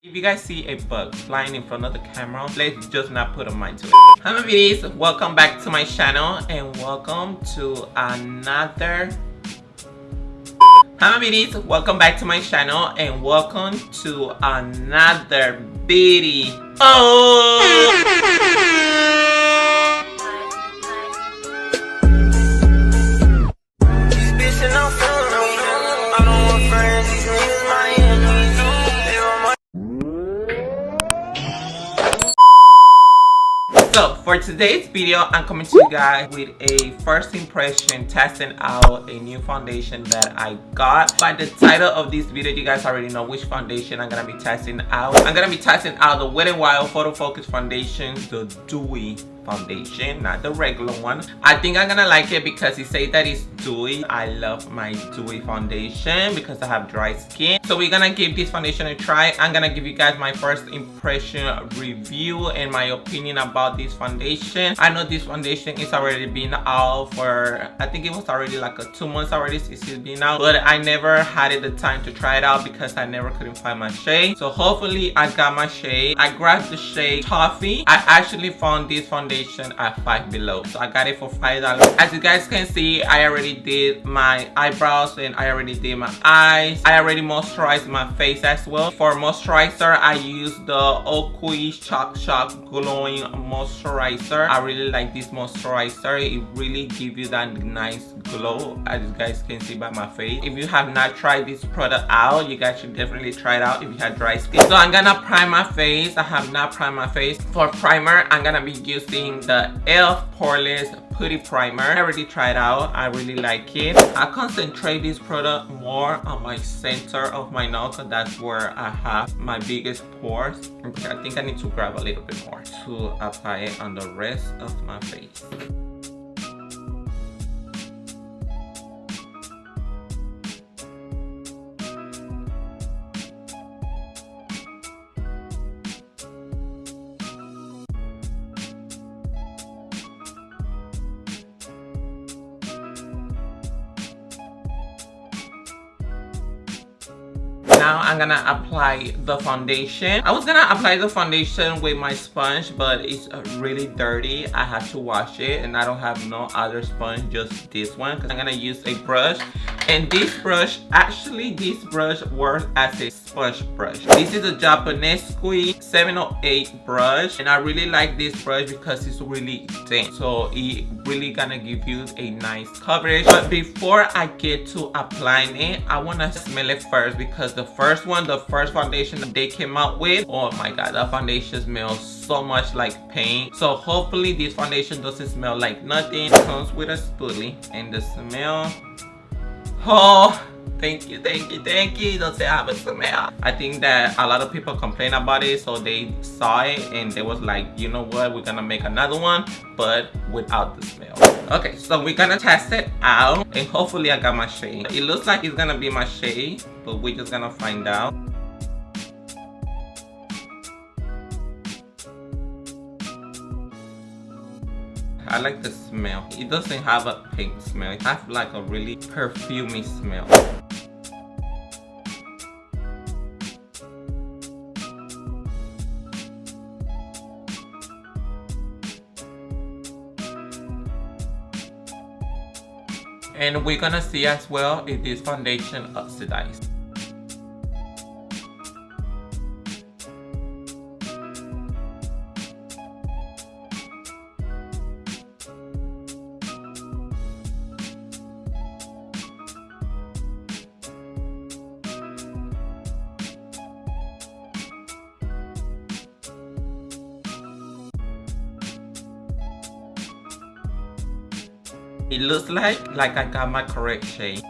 If you guys see a bug flying in front of the camera, let's just not put a mind to it. Hi my beauties, welcome back to my channel and welcome to another beauty. So for today's video, I'm coming to you guys with a first impression testing out a new foundation that I got. By the title of this video, you guys already know which foundation I'm gonna be testing out. I'm gonna be testing out the Wet n Wild Photo Focus Foundation, the Dewy Foundation, not the regular one. I think I'm gonna like it because it says that it's dewy. I love my dewy foundation because I have dry skin. So we're gonna give this foundation a try. I'm gonna give you guys my first impression review and my opinion about this foundation. I know this foundation is already been out for, I think it was already like 2 months already since it's been out, but I never had the time to try it out because I never couldn't find my shade. So hopefully I got my shade. I grabbed the shade Toffee. I actually found this foundation at Five Below, so I got it for $5. As you guys can see, I already did my eyebrows and I already did my eyes. I already moisturized my face as well. For moisturizer, I used the Oakley Shock Glowing Moisturizer. I really like this moisturizer. It really gives you that nice glow, as you guys can see by my face. If you have not tried this product out, you guys should definitely try it out if you have dry skin. So I'm gonna prime my face. I have not primed my face. For primer, I'm gonna be using the e.l.f. Poreless Putty Primer. I already tried out. I really like it. I concentrate this product more on my center of my nose because that's where I have my biggest pores. Okay, I think I need to grab a little bit more to apply it on the rest of my face. Now I'm gonna apply the foundation. I was gonna apply the foundation with my sponge, but it's really dirty. I had to wash it and I don't have no other sponge, just this one, because I'm gonna use a brush. And this brush, actually this brush works as a sponge brush. This is a Japanese Squeeze 708 brush, and I really like this brush because it's really thin, so it really gonna give you a nice coverage. But before I get to applying it, I wanna smell it first because the first foundation that they came out with, oh my god, that foundation smells so much like paint. So hopefully this foundation doesn't smell like nothing. It comes with a spoolie, and the smell, oh, thank you. Don't say I have a smell. I think that a lot of people complain about it, so they saw it and they was like, you know what, we're gonna make another one, but without the smell. Okay, so we're gonna test it out and hopefully I got my shade. It looks like it's gonna be my shade, but we're just gonna find out. I like the smell. It doesn't have a pink smell. It has like a really perfumey smell. And we're gonna see as well if this foundation oxidized. It looks like I got my correct shade.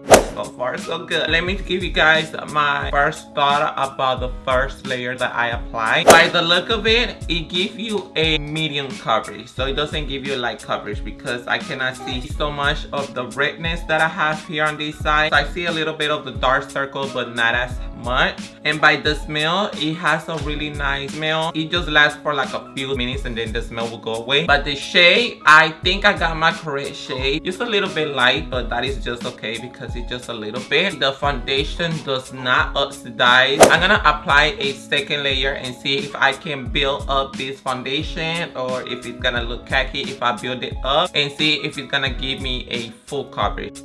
So far so good. Let me give you guys my first thought about the first layer that I applied. By the look of it, it gives you a medium coverage, so it doesn't give you light coverage because I cannot see so much of the redness that I have here on this side. So I see a little bit of the dark circles, but not as much. And by the smell, it has a really nice smell. It just lasts for like a few minutes and then the smell will go away. But the shade, I think I got my correct shade. Just a little bit light, but that is just okay because it's just a little little bit. The foundation does not oxidize. I'm gonna apply a second layer and see if I can build up this foundation or if it's gonna look khaki if I build it up, and see if it's gonna give me a full coverage.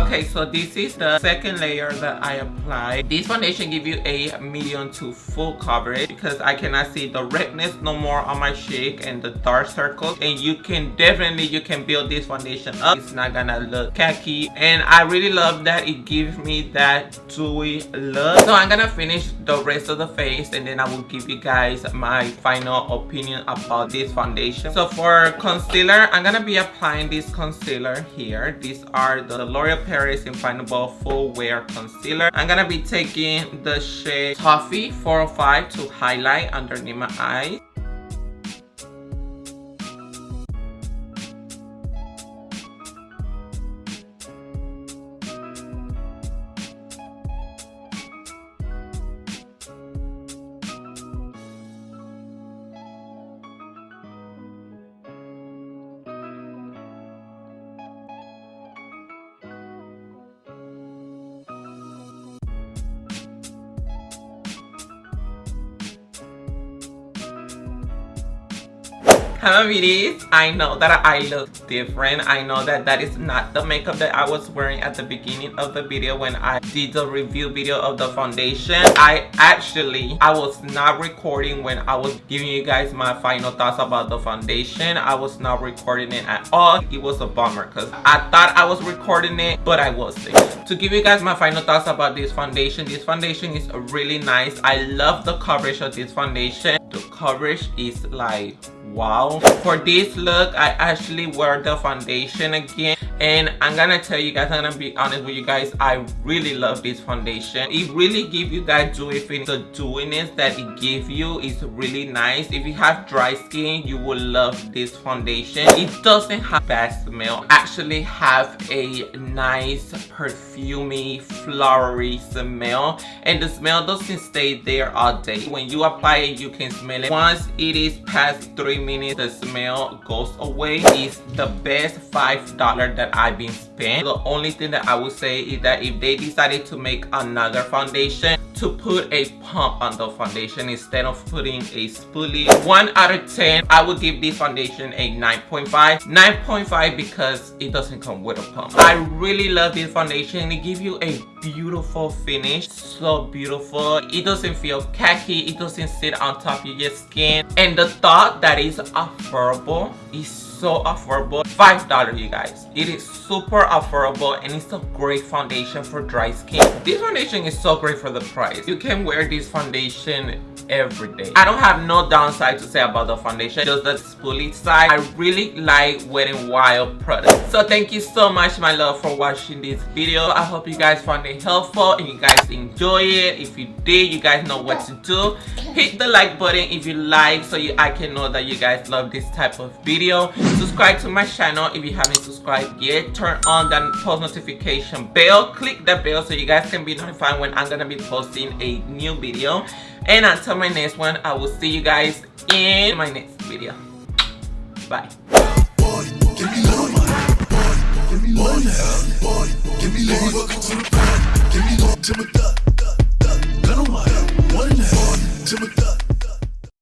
Okay, so this is the second layer that I applied. This foundation gives you a medium to full coverage because I cannot see the redness no more on my cheek and the dark circles. And you can build this foundation up. It's not gonna look khaki, and I really love that it gives me that dewy look. So I'm gonna finish the rest of the face and then I will give you guys my final opinion about this foundation. So for concealer, I'm gonna be applying this concealer here. These are the L'Oreal Paris Infinable Full Wear Concealer. I'm gonna be taking the shade Toffee 405 to highlight underneath my eyes. Hello beauties, I know that I look different. I know that that is not the makeup that I was wearing at the beginning of the video when I did the review video of the foundation. I was not recording when I was giving you guys my final thoughts about the foundation. I was not recording it at all. It was a bummer because I thought I was recording it, but I wasn't. To give you guys my final thoughts about this foundation is really nice. I love the coverage of this foundation. The coverage is like wow. For this look, I actually wear the foundation again, and I'm gonna tell you guys, I'm gonna be honest with you guys, I really love this foundation. It really gives you that dewy finish. The dewiness that it gives you is really nice. If you have dry skin, you will love this foundation. It doesn't have bad smell. Actually have a nice perfumey flowery smell, and the smell doesn't stay there all day. When you apply it, you can smell it. Once it is past 3 minutes, the smell goes away. It's the best $5 that I've been spent. The only thing that I would say is that if they decided to make another foundation, to put a pump on the foundation instead of putting a spoolie. 1 out of 10, I would give this foundation a 9.5. 9.5 because it doesn't come with a pump. I really love this foundation. It gives you a beautiful finish, so beautiful. It doesn't feel khaki, it doesn't sit on top of your skin, and the thought that is affordable is so affordable. $5, you guys. It is super affordable, and it's a great foundation for dry skin. This foundation is so great for the price. You can wear this foundation every day. I don't have no downside to say about the foundation, just the spoolie side. I really like Wet n Wild products. So thank you so much, my love, for watching this video. I hope you guys found it helpful and you guys enjoy it. If you did, you guys know what to do. Hit the like button if you like, so I can know that you guys love this type of video. Subscribe to my channel if you haven't subscribed yet. Turn on that post notification bell. Click that bell so you guys can be notified when I'm gonna be posting a new video. And until my next one, I will see you guys in my next video. Bye. Give me love, give me love, give me love, give me love,